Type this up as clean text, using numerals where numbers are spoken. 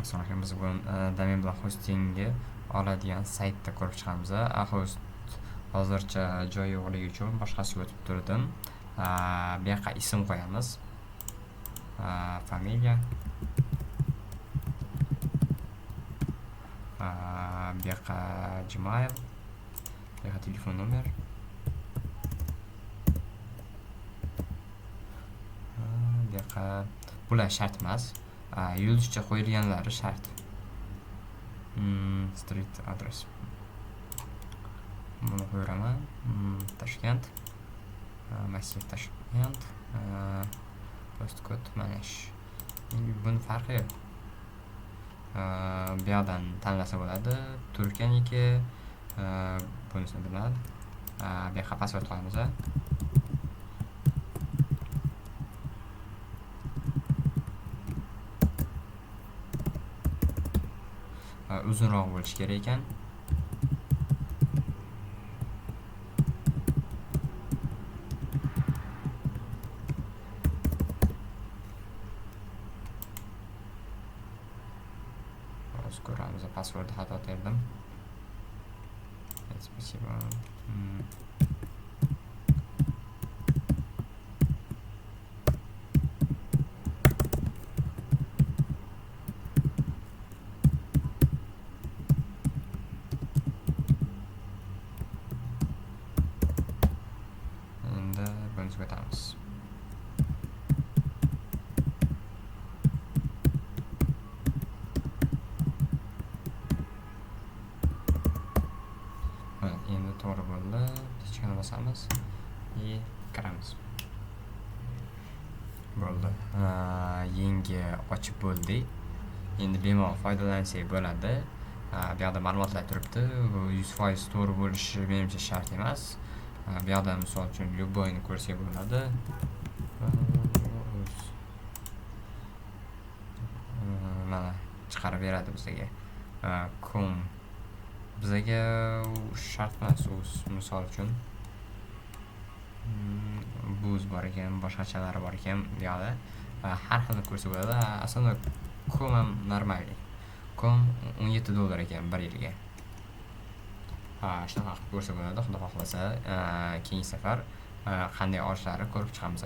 Assalomu alaykum. Biz bugun domen bilan hostingni oladigan saytda ko'rib chiqamiz. Host hozircha joy yo'qligi uchun boshqasiga o'tib turdim. Bu yoqqa ism qo'yamiz. Familiya. Bu yoqqa Gmail. Bu yoqqa telefon nomer. Bu yoqqa bular shart emas. Yulduzcha qo'yilganlari shart. Street address. Buni qo'yiraman. Toshkent. Massiv Toshkent. Postkod mana shu. Buni farqi yo'q. Bu yoqdan tanlasa bo'ladi. Turkiyaniki bunisini biladi. Bu yoqqa password qo'yamiz. Uzunroq bo'lishi kerak ekan. Hozir ko'ramiz, passwordni xato terdim. Спасибо. Endi bunisiga o'tamiz. Endi to'g'ri bo'ldi. Hechqani bosamiz. Kiramiz. Bo'ldi. Yangi ochib bo'ldik. Endi bemalol foydalansak bo'ladi. Bu yoqda ma'lumotlar turibdi. Bu 100% to'g'ri bo'lishi menimcha shart emas. Bu yoqda misol uchun любойni ko'rsak bo'ladi. Mana chiqarib beradi bizga. Com bizga shart emas, misol uchun buz bor ekan, boshqachalari bor ekan. Bu yoqda har xilni ko'rsa bo'ladi. Aslida com ham normal. Com $17 ekan 1 yilga. Shunaqa qilib ko'rsa bo'ladi. Xudo xohlasa keyingi safar qanday olishlarini ko'rib chiqamiz.